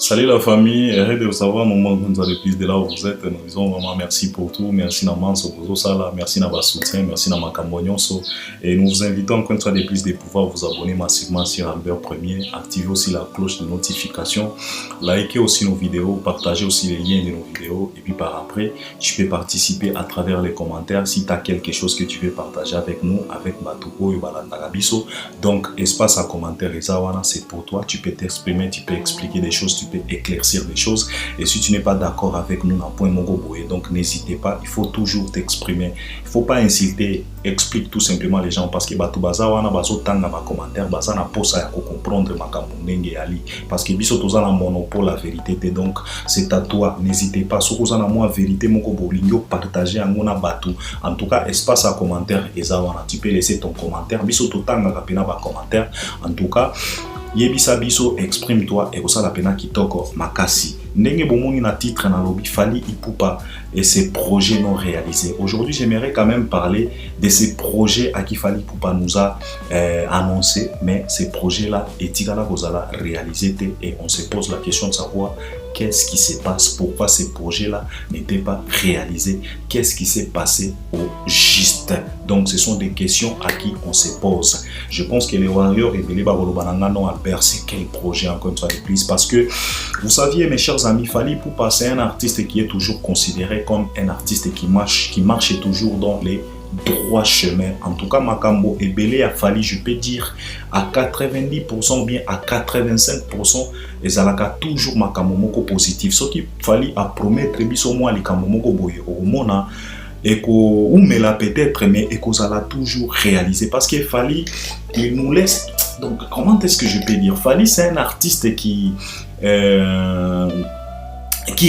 Salut la famille, heureux de vous savoir, moment que nous avons plus de là où vous êtes. Nous disons vraiment merci pour tout, merci Namanso pour ça, merci na soutien, merci na Makambonyonso. Et nous vous invitons encore une fois de plus de pouvoir vous abonner massivement sur Albert Premier, activer aussi la cloche de notification, liker aussi nos vidéos, partager aussi les liens de nos vidéos. Et puis par après, tu peux participer à travers les commentaires si tu as quelque chose que tu veux partager avec nous, avec Matuko et Balandarabiso. Donc, espace à commentaires, c'est pour toi, tu peux t'exprimer, tu peux expliquer des choses, tu peux éclaircir des choses. Et si tu n'es pas d'accord avec nous, donc n'hésitez pas, il faut toujours t'exprimer. Il ne faut pas insulter, explique tout simplement les gens parce que commentaire, comprendre parce que biso toza na monopole la vérité, donc c'est à toi, n'hésitez pas. Si vous avez la vérité, partagez en tout cas, espace à commentaire, tu peux laisser ton commentaire. Biso commentaire. En tout cas, Yebisa biso, exprime-toi et ça la pena kitoko makasi. Ndenge bomoni na titre na lobby Fally Ipupa et ses projets non réalisés. Aujourd'hui, j'aimerais quand même parler de ces projets à qui Fally Ipupa nous a annoncé, mais ces projets-là, etikala kozala réalisés et on se pose la question de savoir qu'est-ce qui se passe, pourquoi ces projets-là n'étaient pas réalisés, qu'est-ce qui s'est passé au juste. Donc, ce sont des questions à qui on se pose. Je pense que les Warriors et Bélé Babolobananga non Albert, c'est quel projet encore une fois de plus? Parce que, vous saviez, mes chers amis, Fally Ipupa, c'est un artiste qui est toujours considéré comme un artiste qui marche toujours dans les droit chemin. En tout cas, Makambo et Belé a fallu, je peux dire, à 90%, bien à 85%, et Zalaka toujours Makambo moko positif. Ce qui fallait à promettre, biso moi les Kamomoko boye au mona, et qu'on ou me la peut-être, mais et qu'on a toujours réalisé. Parce qu'il fallait, il nous laisse. Donc, comment est-ce que je peux dire? Fally, c'est un artiste qui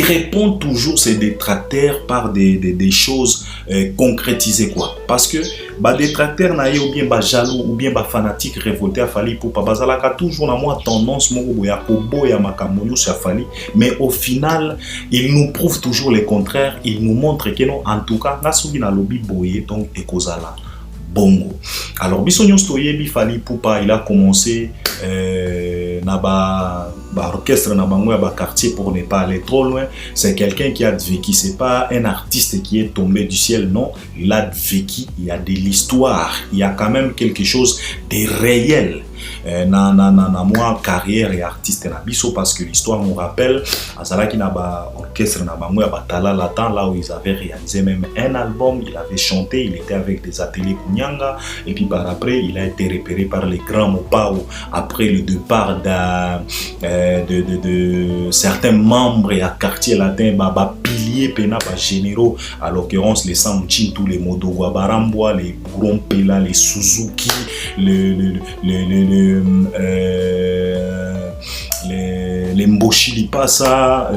répond toujours ses détracteurs par des choses concrétisées, quoi. Parce que détracteurs naïe ou bien jaloux ou bien fanatiques révoltés à Fally Ipupa bazalaka toujours na moi tendance moko boya koboya makambo sur Fally, mais au final il nous prouve toujours le contraire. Il nous montre que non, en tout cas na soki na lobby boye donc ekozala bongo. Alors biso nyonso yebi Fally Ipupa il a commencé na orchestre na bango ya quartier pour ne pas aller trop loin. C'est quelqu'un qui a vécu, c'est pas un artiste qui est tombé du ciel, non, il a vécu, il y a de l'histoire, il y a quand même quelque chose de réel moi carrière et artiste na biso, parce que l'histoire nous rappelle azalaki na orchestre na bango ya Tala Latin, là où ils avaient réalisé même un album, il avait chanté, il était avec des ateliers Kunyanga, et puis par après il a été repéré par les grands Mopao après le départ de certains membres et à quartier latin piliers pena généraux, à l'occurrence les Samchin, tous les Modowa Barambwa, les Burompela, les Suzuki, les Mboshi Lipasa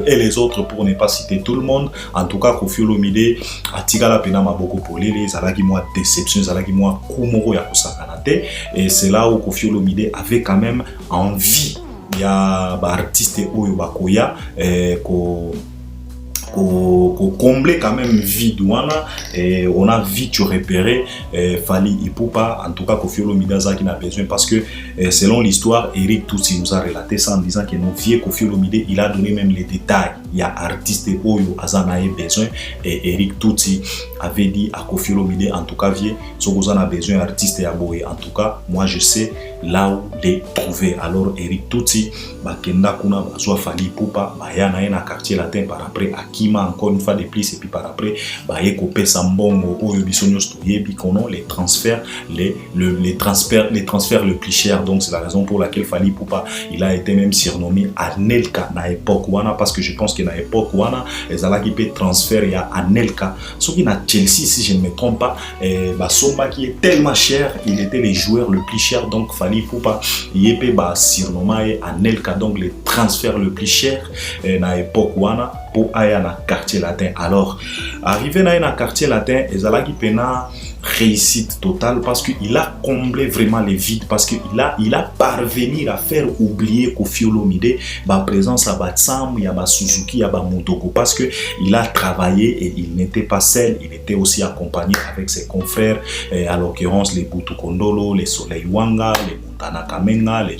et les autres, pour ne pas citer tout le monde. En tout cas, Koffi Olomide atikala pena maboko polele, zalaki moi déception, zalaki moi kumoro ya kosakanate, et c'est là où Koffi Olomide avait quand même envie. Il y a artiste oyo bakoya combler quand même vide wana, et on a vite repéré Fally Ipupa. En tout cas, Koffi Olomide qui n'a besoin, parce que selon l'histoire, Eric Tutsi nous a relaté ça en disant que nos vieux Koffi Olomide, il a donné même les détails. Il y a artiste oyo azanaye besoin, et Eric Tutsi avait dit à Koffi Olomide, en tout cas vieux, si vous en avez besoin artiste et aboye, en tout cas moi je sais là où les trouver. Alors Eric Tutsi bakenda kuna bazwa Fally Ipupa bayana na quartier latin, par après Akima encore une fois de plus, et puis par après bayeko pesa mbongo oyo bisonyo stoyebi kono les transferts le plus cher. Donc c'est la raison pour laquelle Fally Ipupa il a été même surnommé Anelka na époque wana, parce que je pense que na époque wana ezalaki pe transfert ya Anelka soki na Chelsea, si je ne me trompe pas, Somba qui est tellement cher, il était le joueur le plus cher. Donc Fally Ipupa yepé surnommé Anelka, donc les transferts le plus cher na époque wana pour aya na quartier latin. Alors arrivé na quartier latin, ezalaki pena réussite totale, parce qu'il a comblé vraiment les vides, parce qu'il a parvenu à faire oublier Koffi Olomide présence à Batsam, il y a Suzuki, il y a Motoko, parce que il a travaillé et il n'était pas seul, il était aussi accompagné avec ses confrères, à l'occurrence les Butu Kondolo, les Soleil Wanga, les Montana Kamenga, les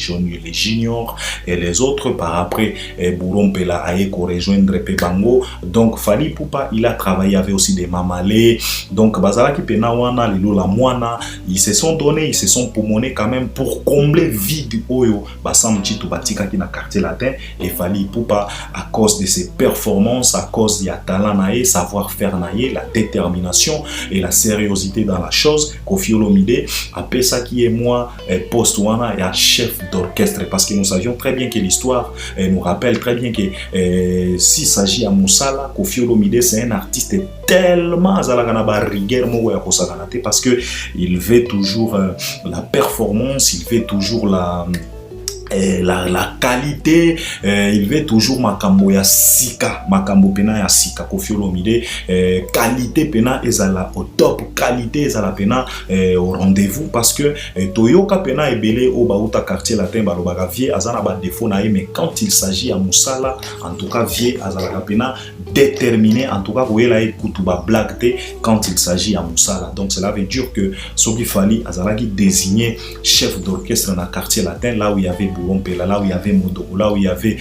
juniors et les autres. Par après, Bourompela Aeko rejoindre Pebango. Donc Fally Ipupa, il a travaillé avec aussi des Mamalé. Donc Bazalaki Penawana, Lilo la Moana, ils se sont donnés, ils se sont pommonés quand même pour combler vide Oyo, Bassam Chitou Batika qui na quartier latin. Et Fally Ipupa, à cause de ses performances, à cause de talent naé, savoir-faire naé, la détermination et la sérieuxité dans la chose, Koffi Olomide, après ça qui est moi, post-wana et chef d'orchestre, parce que nous savions très bien que l'histoire nous rappelle très bien que s'il s'agit à Moussala, Koffi Olomide c'est un artiste tellement parce que il veut toujours la performance, il veut toujours la qualité, il veut toujours makambo ya sika, makambo pena ya sika. Koffi Olomide, qualité pena ezala au top, qualité ezala pena au rendez-vous, parce que Toyoka pena ebele au bauta quartier latin balobaka vie azana ba défaut na mais quand il s'agit à Moussala, en tout cas vie azala pena déterminé, en tout cas vous là kutuba blague quand il s'agit à Moussala. Donc cela veut dire que Soki Fally azala qui désigné chef d'orchestre dans quartier latin, là où il y avait Bourompela, là où il y avait Modogo, là où il y avait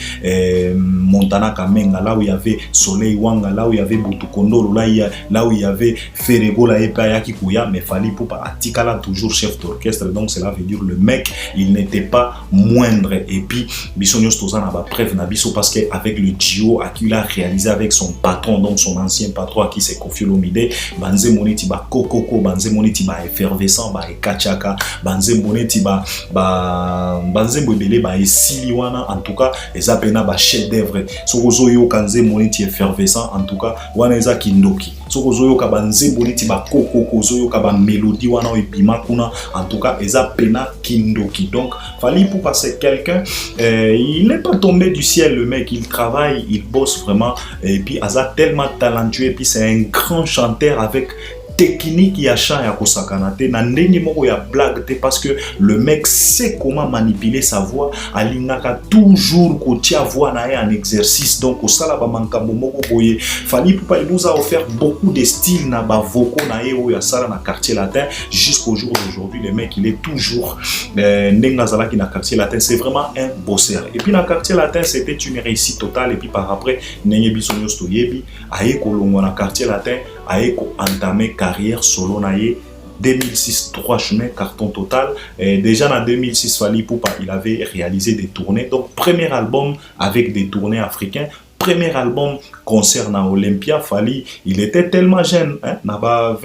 Montana Kamenga, là où il y avait Soleil Wanga, là où il y avait Butukondoro, là où il y avait Ferego la Epayaki Kouya, mais Fally Ipupa Atikala toujours chef d'orchestre. Donc cela veut dire le mec il n'était pas moindre. Et puis Bissonios Tozana va preuve Nabiso parce qu'avec le duo qu'il a réalisé avec son patron, donc son ancien patron qui c'est Koffi Olomide, Banze Moneti ba Kokoko, Banze Moneti ba effervescent, ba Ekachaka, Banze Moneti ba Banze Mbebele ba Esiliwana, en tout cas eza pena ba chef d'œuvre. Sokozo yo kanze Moneti effervescent, en tout cas wana eza kindoki. Sokozo yo ka Banze Moneti ba Kokoko, zo yo ka ba mélodie wana ebima kuna, en tout cas eza pena kindoki. Donc Fally Ipupa c'est quelqu'un, il n'est pas tombé du ciel, le mec, il travaille, il bosse vraiment, et puis Aza tellement talentueux, et puis c'est un grand chanteur avec technique ya chant ya kosakanate na ndenge moko ya blague te, parce que le mec sait comment manipuler sa voix, alingaka toujours kotia voix na en exercice. Donc au sala ba mankambo moko boye Fally Ipupa il nous a offert beaucoup de styles na ba vocaux na o ya sala na quartier latin jusqu'au jour d'aujourd'hui. Le mec il est toujours ndenga zala ki na quartier latin, c'est vraiment un bosseur. Et puis na quartier latin c'était une réussite totale. Et puis par après nenge bisonyo stoyebi aye kolongo na quartier latin aye ko entamé carrière solo naie 2006 3 chemins carton total. Et déjà en 2006 Fally Ipupa il avait réalisé des tournées, donc premier album avec des tournées africains, premier album concert à Olympia. Fally il était tellement jeune, hein, n'a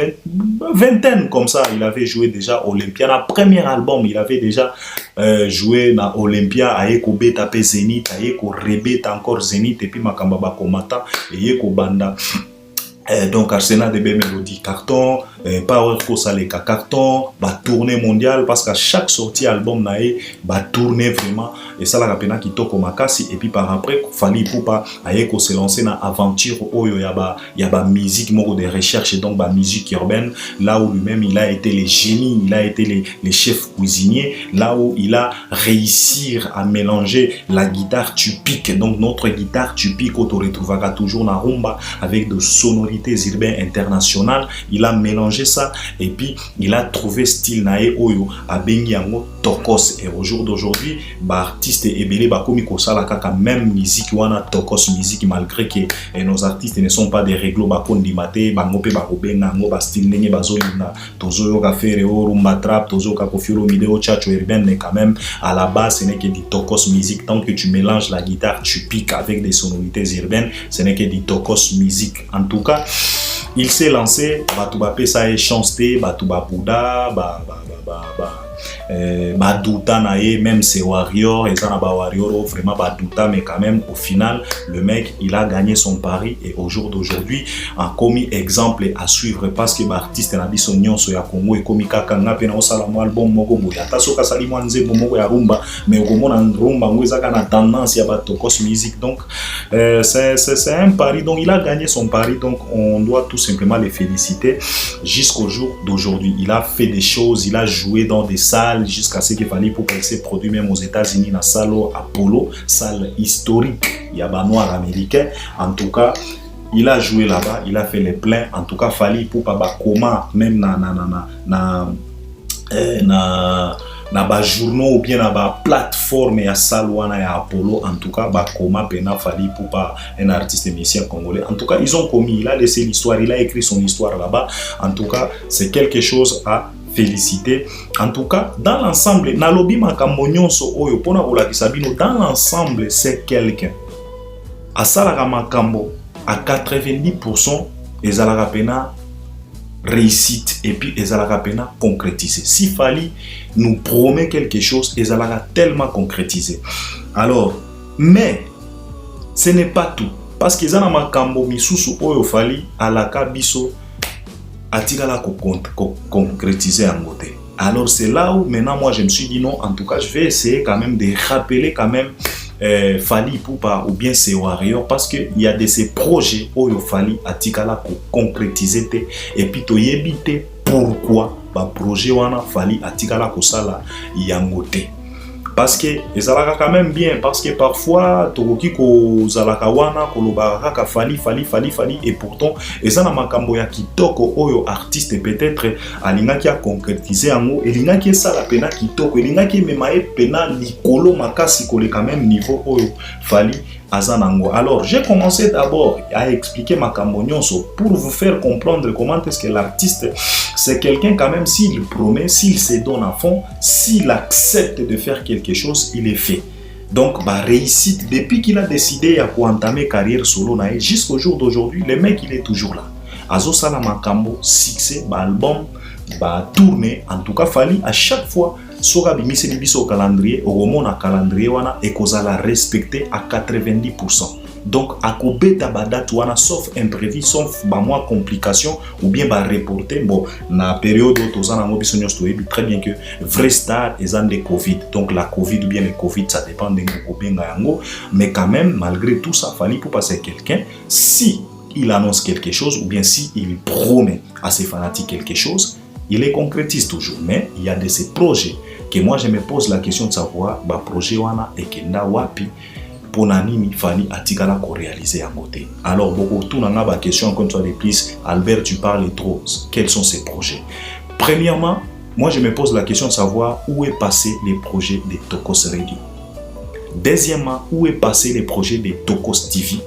vingtaine comme ça, il avait joué déjà Olympia. Le premier album il avait déjà joué à Olympia, aeko beta pe Zénith, aeko rebeta encore Zénith, et puis makamba komata et eko banda. Donc Arsenal de belles mélodies carton, Power Kosaleka carton, bah tournée mondiale, parce qu'à chaque sortie album nae bah tourner vraiment, et ça la rapena qui toko makasi. Et puis par après Fally Ipupa ayeko se lancer dans aventure oyo ya ba musique moko de recherche, et donc ba musique urbaine, là où lui-même il a été le génie, il a été les chefs cuisiniers, là où il a réussi à mélanger la guitare typique, donc notre guitare typique on retrouvera toujours na rumba avec de sonorités urbaines internationales. Il a mélangé ça et puis il a trouvé style nae oyo abengi yango tokos. Et au jour d'aujourd'hui ba artiste ebele ba komi kosala kaka même musique wana tokos musique, malgré que nos artistes ne sont pas des réglo ba kondimate bango pe ba kobenga ngo ba style ndenge bazolinga tozo ka faire rumba trap, tozo ka Koffi Olomide chacho urbaine, mais quand même à la base ce n'est que du tokos musique. Tant que tu mélanges la guitare typique avec des sonorités urbaines, ce n'est que du tokos musique. En tout cas il s'est lancé, Batouba Pesa et chanté, Batouba Bouddha, Badouta nae, même ses warriors, et ça n'a pas warrior, vraiment Badouta, mais quand même au final le mec il a gagné son pari. Et au jour d'aujourd'hui un commis exemple à suivre, parce que l'artiste n'a dit son nyonso ya Congo et komi kakanga pena osala mo album moko boya tasoka sali mwanze moko ya rumba, mais au moment rumba ngweza kana tendance ya batokos musique. Donc c'est un pari, donc il a gagné son pari, donc on doit tout simplement les féliciter. Jusqu'au jour d'aujourd'hui il a fait des choses, il a joué dans des salles jusqu'à ce qu'il fallait pour qu'il s'est produit même aux États-Unis dans salle Apollo, salle historique, il y a un noir américain. En tout cas il a joué là-bas, il a fait les pleins. En tout cas Fally Ipupa ba comment même na ba journaux ou bien na ba plateforme ya Salwana ya Apollo, en tout cas ba koma pena Fally Ipupa, un artiste musicien congolais. En tout cas, ils ont commis, il a laissé l'histoire, il a écrit son histoire là-bas. En tout cas, c'est quelque chose à féliciter. En tout cas, dans l'ensemble, nalobi makambo nyonso oyo pona kolakisa bino, dans l'ensemble, c'est quelqu'un asalaka makambo à 90% ezalaka pena réussite et puis ezalaka pena concrétisé. Si Fally nous promet quelque chose, ezalaka tellement concrétisé. Alors, mais ce n'est pas tout, parce que ezana makambo misusu oyo Fally alaka biso atikala ko concrétiser en côté. Alors c'est là où maintenant moi je me suis dit non, en tout cas je vais essayer quand même de rappeler quand même Fally Ipupa ou bien ses warriors, parce que il y a de ces projets où il Fally atikala ko concrétiser et puis to yebite pourquoi ba projet wana Fally atikala ko sala yangote. Parce que ezalaka quand même bien, parce que parfois tokoki ko zalaka wana kolobaka ka Fally et pourtant ezana makambo ya kitoko oyo artiste peut-être alingaki a concrétiser yango, elingaki sala pena kitoko, elingaki memaye pena likolo makasi kole quand même niveau oyo Fally azanango. Alors j'ai commencé d'abord à expliquer makambo nyonso pour vous faire comprendre comment est-ce que l'artiste c'est quelqu'un quand même, s'il promet, s'il se donne à fond, s'il accepte de faire quelque chose, il est fait. Donc, bah, réussite, depuis qu'il a décidé à entamer carrière solo jusqu'au jour d'aujourd'hui, le mec il est toujours là. Azo Sala Makambo, succès, bah, album, bah, tournée, en tout cas Fally à chaque fois, Soga bimise biso calendrier, au moment à calendrier wana et qu'on la respecter à 90%. Donc, à kobeta badat wana sauf imprévu, sauf ba moi complication ou bien ba reporter. Bon, na période où tozana ngo biso nyos toyebi très bien que vrai star ezan de Covid. Donc la Covid ou bien le Covid ça dépend de ngobenga yango, mais quand même malgré tout ça Fally pour passer quelqu'un si il annonce quelque chose ou bien si il promet à ses fanatiques quelque chose, il les concrétise toujours. Mais il y a de ces projets que moi je me pose la question de savoir ba projet wana ekenda wapi. Ponanini Fally atikala ko réaliser en côté. Alors beaucoup tout n'a pas question comme toi les plus Albert tu parles trop. Quels sont ces projets? Premièrement, moi je me pose la question de savoir où est passé les projets de Tokos Radio. Deuxièmement, où est passé les projets de Tokos TV.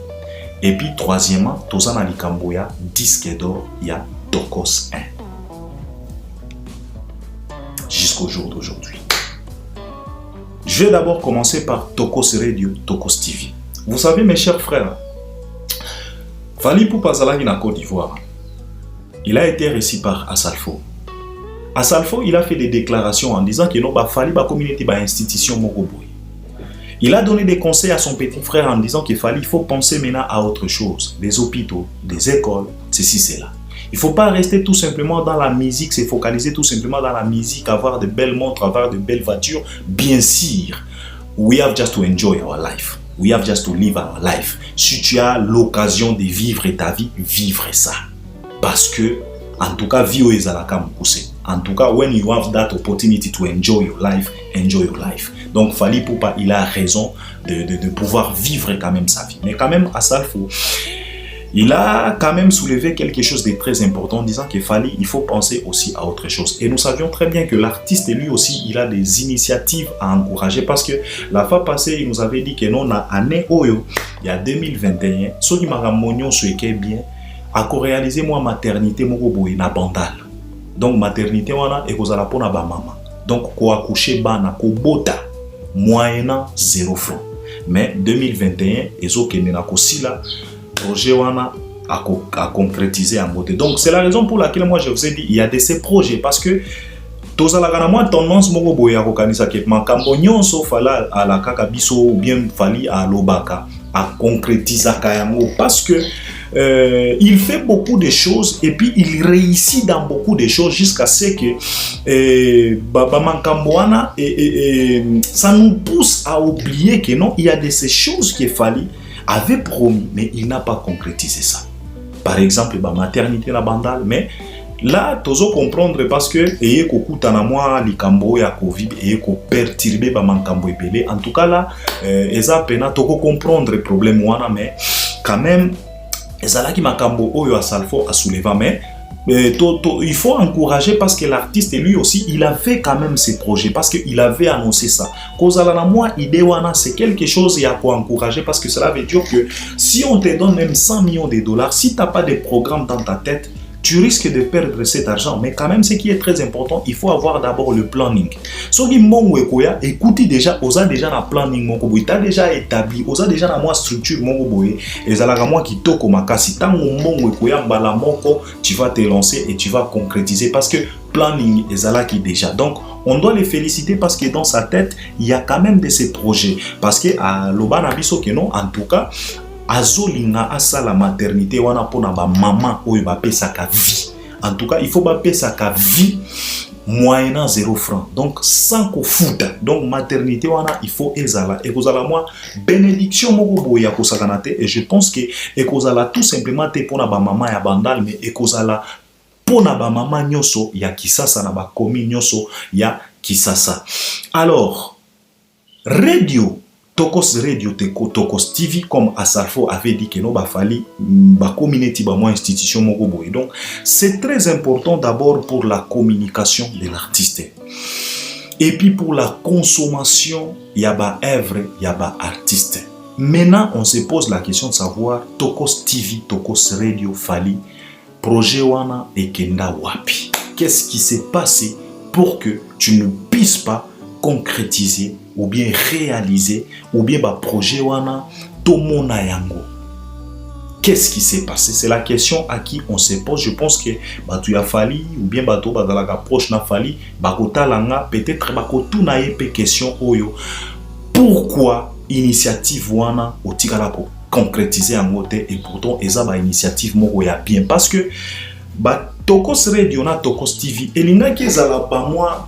Et puis troisièmement, tozana likamboya disque d'or ya Tokos 1. Jusqu'au jour d'aujourd'hui. Je vais d'abord commencer par Tokos Radio, Tokos TV. Vous savez mes chers frères, Fally Ipupa zalaki na Côte d'Ivoire. Il a été reçu par Asalfo. Asalfo, il a fait des déclarations en disant que non, Fally ba communauté ba institution moko boy. Il a donné des conseils à son petit frère en disant qu'il Fally, il faut penser maintenant à autre chose, des hôpitaux, des écoles, ceci, cela. Il ne faut pas rester tout simplement dans la musique, se focaliser tout simplement dans la musique, avoir de belles montres, avoir de belles voitures. Bien sûr, we have just to enjoy our life. We have just to live our life. Si tu as l'occasion de vivre ta vie, vivre ça. Parce que, en tout cas, vie ezalaka mukuse. En tout cas, when you have that opportunity to enjoy your life, enjoy your life. Donc, Fally Ipupa, il a raison de pouvoir vivre quand même sa vie. Mais quand même, à ça, il a quand même soulevé quelque chose de très important en disant qu'il Fally, il faut penser aussi à autre chose. Et nous savions très bien que l'artiste, lui aussi, il a des initiatives à encourager parce que la fois passée, il nous avait dit que non, a année Oyo, il y a 2021, ce qui m'a ramené ce qui est bien, à réaliser moi maternité, mon boy, na bandal. Donc, maternité, wana, et vous allez pour na ba maman. Donc, ko accoucher bana, ko bota, moyennant 0 francs. Mais 2021, et zo kene na ko sila, projet wana à concrétiser en beauté. Donc c'est la raison pour laquelle moi je vous ai dit il y a de ces projets parce que tozalaka na moi tendance moko boye ya kokanisa ke makambo nyonso fala ala kaka biso ou bien Fally à lobaka à concrétiser yango parce que il fait beaucoup de choses et puis il réussit dans beaucoup de choses jusqu'à ce que makambo wana ça nous pousse à oublier que non il y a de ces choses que Fally avait promis, mais il n'a pas concrétisé ça. Par exemple, la maternité la bandale, mais là, tu dois comprendre parce que et kokutana moi likambo ya Covid et ko perturber ba mankambo ebele. En tout cas là, eza pena to comprendre problème wana mais quand même ezala ki makambo oyo asalfo a soulever mais il faut encourager parce que l'artiste lui aussi il avait quand même ses projets parce qu'il avait annoncé ça. C'est quelque chose à encourager parce que cela veut dire que si on te donne même 100 millions de dollars, si tu n'as pas de programme dans ta tête, tu risques de perdre cet argent. Mais quand même, ce qui est très important, il faut avoir d'abord le planning. So, écoutez déjà, osa déjà un planning, tu as déjà établi, osa déjà une structure, et ça la moi qui toko makasi. Tu vas te lancer et tu vas concrétiser parce que planning est là qui déjà. Donc, on doit les féliciter parce que dans sa tête, il y a quand même de ces projets. Parce que à l'Obanabiso que non, en tout cas, azolinga asa la maternité wana pona ba maman oyo ba pesa ka vie. En tout cas, il faut ba pesa ka vie moyennant 0 francs. Donc sans ko futa. Donc maternité wana il faut ezala et kozala moi bénédiction moko boya ko sakanate et je pense que et kozala tout simplement te pona ba maman ya bandal mais et kozala pona ba maman nyoso ya Kisasa na ba komi nyoso ya Kisasa. Alors radio Tokos Radio Tokos TV comme Asarfo avait dit que non ba fali ba communauté ba moi institution moko boy. Donc c'est très important d'abord pour la communication de l'artiste et puis pour la consommation ya ba œuvre ya ba artiste. Maintenant on se pose la question de savoir Tokos TV Tokos Radio fali projet wana ekenda wapi. Qu'est-ce qui s'est passé pour que tu ne puisses pas concrétiser ou bien réaliser ou bien ba projet wana tomona yango? Qu'est-ce qui s'est passé? C'est la question à qui on se pose. Je pense que batu ya fali ou bien batu bazalaka proche na fali bakota langa peut-être bakotuna yepe question oyo. Pourquoi initiative wana otikala ko concrétiser yango te et pourtant eza ba initiative moko ya bien parce que ba Tokos Radio na Tokos TV elinga ki ezala ba moi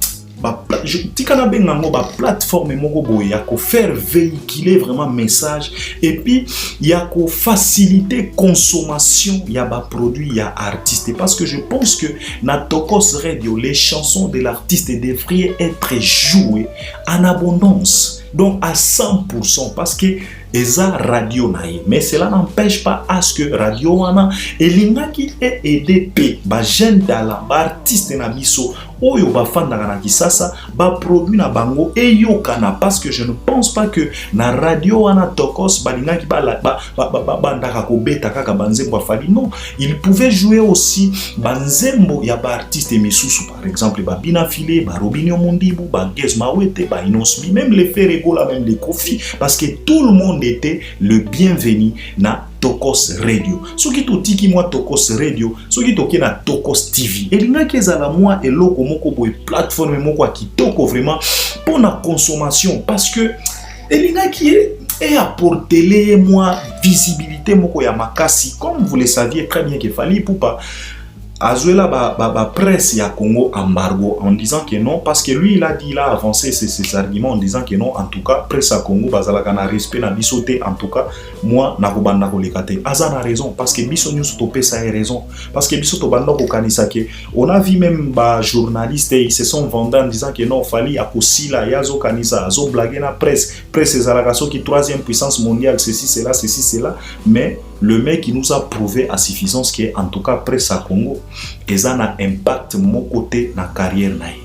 je tikana bengango ba plateforme moko boye ya ko faire véhiculer vraiment message et puis ya ko faciliter consommation ya ba produit ya artiste parce que je pense que na Tokos Radio les chansons de l'artiste devraient être jouées en abondance donc à 100% parce que eza radio naïe mais cela n'empêche pas à ce que radio wana elinga ki EDP ba jeune talent ba artiste na biso oyo ba fanda na Kisasa ba produit na bango eyokana parce que je ne pense pas que na radio wana Tokos balinga ki ba ndaka ko beta kaka banzembo fali non il pouvait jouer aussi banzembo ya ba artiste misusu par exemple ba Bina Filé ba Robinio Mondibu ba Gez Mawete ba Inosbi même les Ferrego là même les Kofi parce que tout le monde était le bienvenu na Tokos Radio. Ce qui tiki moi Tokos Radio, ce qui toki na Tokos TV. Et linga kezala moi et loko moko boy plateforme moko qui toko vraiment pour la consommation parce que et linga qui est apporter moi visibilité moko ya makasi comme vous le saviez très bien qu'il fallait pour pas Azuela ba presse ya Congo embargo en disant que non parce que lui il a dit il a avancé ses arguments en disant que non en tout cas presse à Congo bazala kana respect na bisoté en tout cas moi na kobanda ko lekate azana raison parce que biso news topé ça a raison parce que biso to banda ko kanisa ke on a vu même ba journalistes ils se sont vendus en disant que non fali akosila yazo kanisa azo blaguer na presse ezalaka so qui troisième puissance mondiale ceci cela mais le mec qui nous a prouvé à suffisance que en tout cas presse à Congo et ça a un impact mon côté na carrière naïe.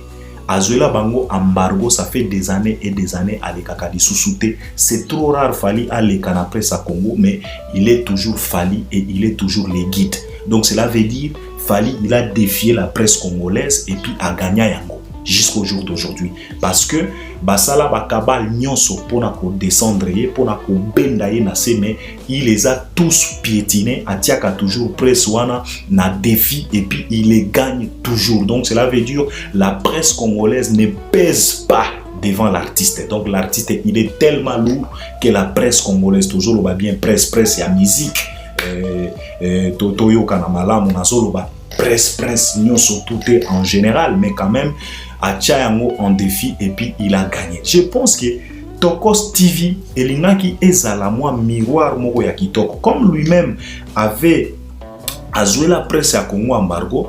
Azuela bango embargo ça fait des années et des années à l'écakadi sous-souté. C'est trop rare Fali à l'écana presse à Congo mais il est toujours Fali et il est toujours les guides. Donc cela veut dire Fali il a défié la presse congolaise et puis a gagné yango jusqu'au jour d'aujourd'hui parce que basala bakabal nyonso pona ko descendre pona ko benda na mais il les a tous piétinés atiaka toujours presse wana na défi et puis il les gagne toujours donc cela veut dire la presse congolaise ne pèse pas devant l'artiste donc l'artiste il est tellement lourd que la presse congolaise toujours va bien presse ya musique toyo kana malamu na solo ba presse nyonso tout est en général mais quand même Achayango en défi et puis il a gagné. Je pense que Tokos TV elingaki ezala moi miroir moko ya kitoko comme lui-même avait joué la presse à Congo embargo,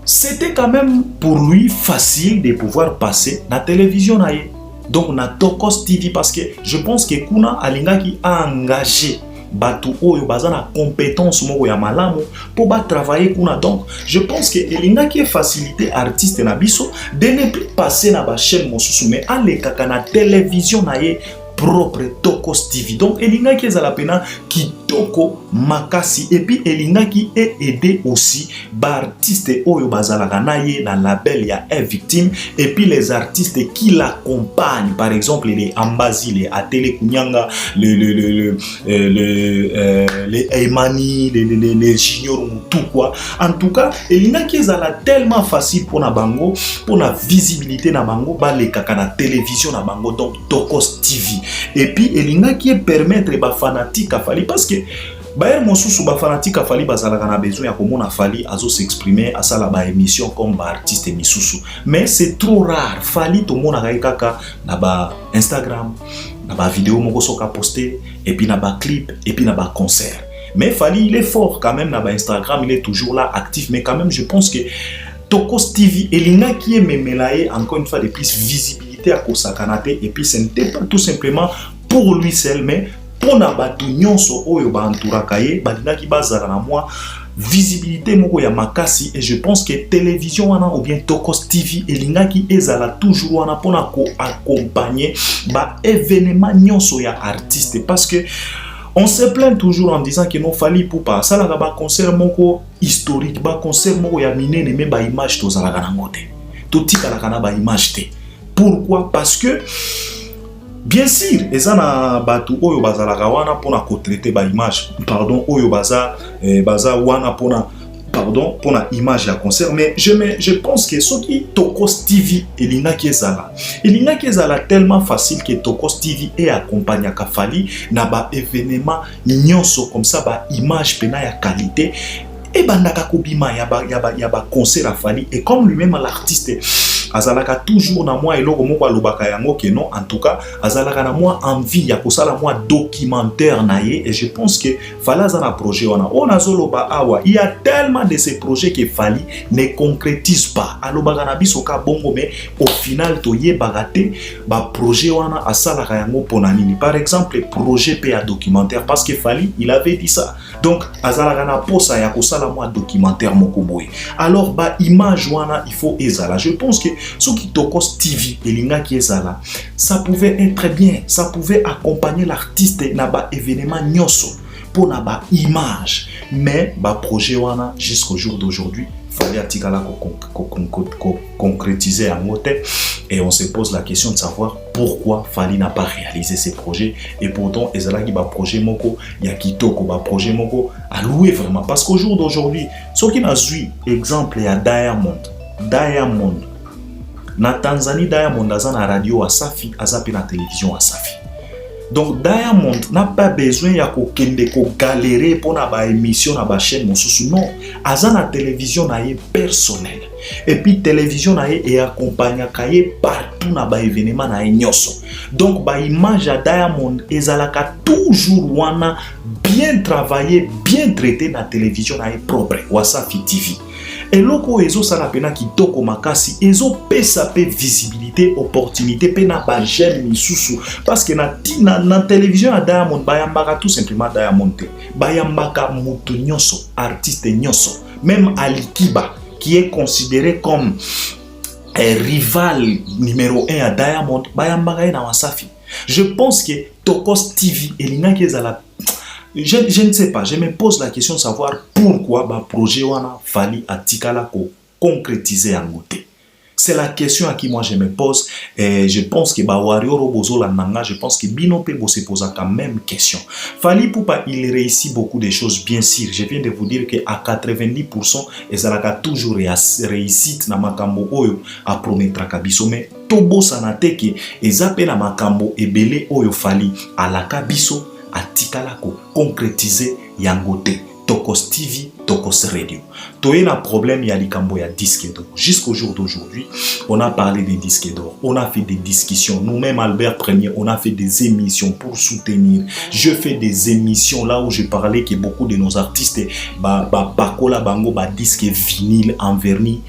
c'était quand même pour lui facile de pouvoir passer la télévision naie. Donc na Tokos TV parce que je pense que Kuna alingaki a engagé batu oyo baza na compétence moko ya malamu pour ba travailler kuna. Donc je pense que elinga qui est facilité artiste na biso de ne plus passer na ba chaîne mosusu mais aller kaka na télévision na ye propre Tokos TV. Donc elinga qui est à la pena kitoko makasi et puis elinga qui est aidé aussi ba artiste oyo bazalaka na ye na label ya Victime et puis les artistes qui l'accompagnent, par exemple les Ambazi, les Atele Kunyanga, les Eymani, les Junior tout quoi. En tout cas elinga qui est à la tellement facile pour na bango, pour la visibilité na bango ba le kaka na télévision na bango, donc Tokos TV. Et puis elinga qui est permettre ba fanatique a fali parce que baer mosusu ba fanatique a fali bazalaka na besoin ya komona fali azo s'exprimer à ça la ba émission comme ba artiste misusu, mais c'est trop rare. Fali to mona kaka na ba Instagram, na ba vidéo moko soka poster et puis na ba clip et puis na ba concert. Mais Fali il est fort quand même na ba Instagram, il est toujours là actif, mais quand même je pense que Tokos TV elinga qui est memelaye encore une fois de plus visibilité à Kosakanate et puis ce n'était pas tout simplement pour lui seul mais pour na batu nyonso oyo ba entouraka ye badina ki bazala na moi visibilité moko ya makasi. Et je pense que télévision wana ou bien Tokos TV elinga ki ezala toujours wana pona ko accompagner ba événement nyonso ya artiste, parce que on se plaint toujours en disant que non fali pour pas ça la ba concert moko historique, ba concert moko ya minene mais ba image to zala kana ngote to tika la kana ba image te. Pourquoi? Parce que bien sûr ezana batu oyo bazalaka wana pona ko traiter ba image, pardon, oyo baza wana pona pardon pour la image à concert, mais je pense que ce qui Tokos TV elinga qui est tellement facile que Tokos TV est accompagné à Kafali na ba événement nyonso comme ça ba image pena ya qualité et bandaka kobima ya ba concert à Fali. Et comme lui-même l'artiste azalaka toujours na moi eloko moko alobaka yango ke non, en tout cas azalaka na moi envie ya kosala moi documentaire na ye. Et je pense que fala za na projet wana on azoloba awa, il y a tellement de ces projets que Fali ne concrétise pas alobaka na biso ka bongo, mais au final to ye bagate ba projet wana asalaka yango pona nini. Par exemple projet PA documentaire, parce que Fali il avait dit ça, donc azalaka na posa ya kosala moi documentaire moko boy. Alors ba image wana il faut ezala. Je pense que ce qui Tokos TV elinga qui est là, ça pouvait être bien, ça pouvait accompagner l'artiste na ba événement nyonso pour na ba image, mais ba projet wana jusqu'au jour d'aujourd'hui fallait atikala concrétiser en mot. Et on se pose la question de savoir pourquoi Fali n'a pas réalisé ces projets. Et pourtant ezalaki ba projet moko ya kitoko, ba projet moko à louer vraiment, parce qu'au jour d'aujourd'hui ce qui n'a vu exemple ya Diamond na Tanzanie, Diamond aza na radio Wasafi, aza pe na télévision Wasafi. Donc Diamond n'a pas besoin ya ko kende ko galérer pour na ba émission na ba chaîne mosusu, non, aza na télévision na ye personnel. Et puis télévision na ye et accompagna kaye partout na ba événement na ye nyonso. Donc ba image à Diamond ezalaka toujours wana bien travaillé, bien traité na télévision na ye propre Wasafi TV. Et loko ezo sala pena kitoko makasi, ezo pesa pe visibilité, opportunité pena ba jeune misusu, parce que na télévision à Diamond bayambaka tout simplement Diamond te, bayambaka mutu nyonso, artiste nyonso, même Alikiba qui est considéré comme rival numéro 1 à Diamond, bayambaka na Wasafi. Je pense que Tokos TV elinga kezala je ne sais pas, je me pose la question de savoir pourquoi ba projet wana Fali atikala ko concrétiser en côté. C'est la question à qui moi je me pose, et je pense que ba Warrior Bozo la nanga, je pense que Binope se pose la même question. Fali Poupa il réussit beaucoup de choses, bien sûr. Je viens de vous dire que à 90% ezalaka toujours réussite na makambo oyo a promettre kabiso, mais tobo sanateke ezape na makambo ebele oyo Fali alaka biso atikala ko concrétiser yango te. Tokos TV, Tokos Radio. Toi, il y a un problème, il y a les cambo, il y a disque d'or. Jusqu'au jour d'aujourd'hui, on a parlé des disques d'or. On a fait des discussions. Nous-mêmes, Albert Premier, on a fait des émissions pour soutenir. Je fais des émissions là où je parlais que beaucoup de nos artistes, bakola bango, disque vinyle en vernis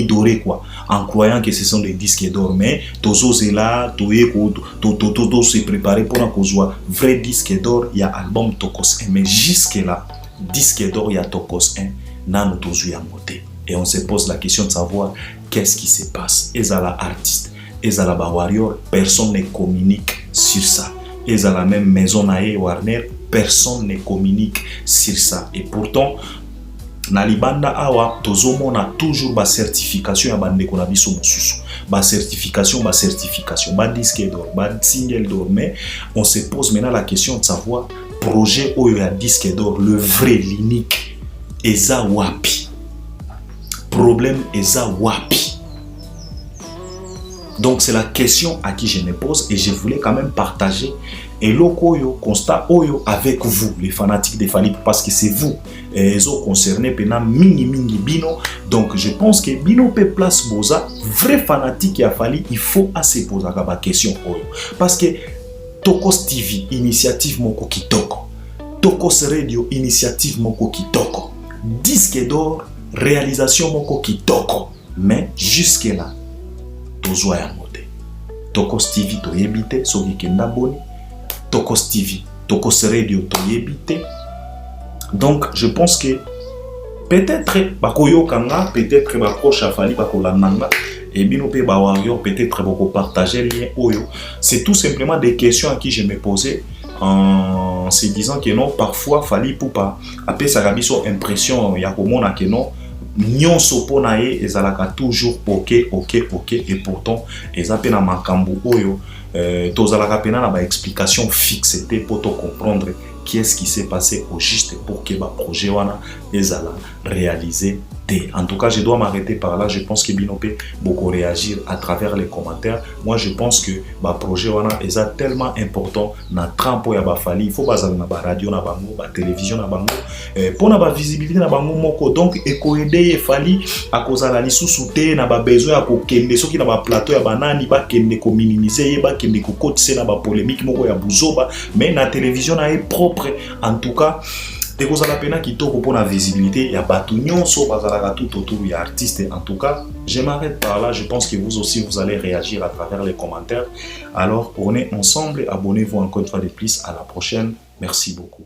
doré, quoi. En croyant que ce sont des disques d'or. Mais, tozo c'est là, todo se préparer pour un vrai disque d'or, il y a album Tokos 1. Mais jusque là, disque d'or, il y a Tokos 1, nan tozu ya moté. Et on se pose la question de savoir qu'est-ce qui se passe. Ezala artiste, ezala ba warrior, personne ne communique sur ça. Ezala même maison nae Warner, personne ne communique sur ça. Et pourtant, na libanda awa tozomona toujours ba certification ya bande ko na biso mosusu. Ba certification, ba disque d'or, ba single d'or. Mais on se pose maintenant la question de savoir projet oyo ya disque d'or, le vrai, l'unique, eza wapi. Problème eza wapi. Donc c'est la question à qui je me pose et je voulais quand même partager et l'okoyo constat oyo avec vous, les fanatiques de Fally, parce que c'est vous les autres concernés pena mingi bino. Donc je pense que bino pe place boza vrai fanatique à Fally, il faut assez poser la question oyo parce que Tokos TV, initiative moko kitoko. Tokos Radio, initiative moko kitoko. Disque d'or, réalisation moko kitoko. Mais jusque là, tozwa ya mote. Tokos TV to yebite, so kenda boni. Tokos TV, Tokos Radio to yebite. Donc je pense que peut-être bakoyo kanga, peut-être bakoche à Fally bakolananga. Et binope ba warrior peut-être beaucoup partager lien oyo. C'est tout simplement des questions à qui je me posais en se disant que non, parfois Fally poupa après ça gabiso impression ya komona que non nyonso pona ye ezalaka toujours ok et pourtant ezape na makambo oyo tozalaka pena na ba explication fixe te pour te comprendre qu'est-ce qui s'est passé au juste pour que ba projet wana ezala réaliser. En tout cas, je dois m'arrêter par là. Je pense que Binope beaucoup réagir à travers les commentaires. Moi, je pense que le projet wana est tellement important na trampo ya ba Fally. Il faut bazal na ba radio na bango, ba télévision na bango, pour na ba visibilité na bango moko. Donc, eko aider Fally à cause la lisusu te na ba besoin ya ko kende soki na ba plateau ya banani ba kende ko minimiser, ba kende ko kotise na ba polémique moko ya buzoba, mais na télévision na est propre. En tout cas, et vous avez la qui pour la visibilité, il y a batu nyonso bazalaka tout autour il y a artistes. En tout cas, je m'arrête par là. Je pense que vous aussi vous allez réagir à travers les commentaires. Alors, on est ensemble. Abonnez-vous encore une fois de plus. À la prochaine. Merci beaucoup.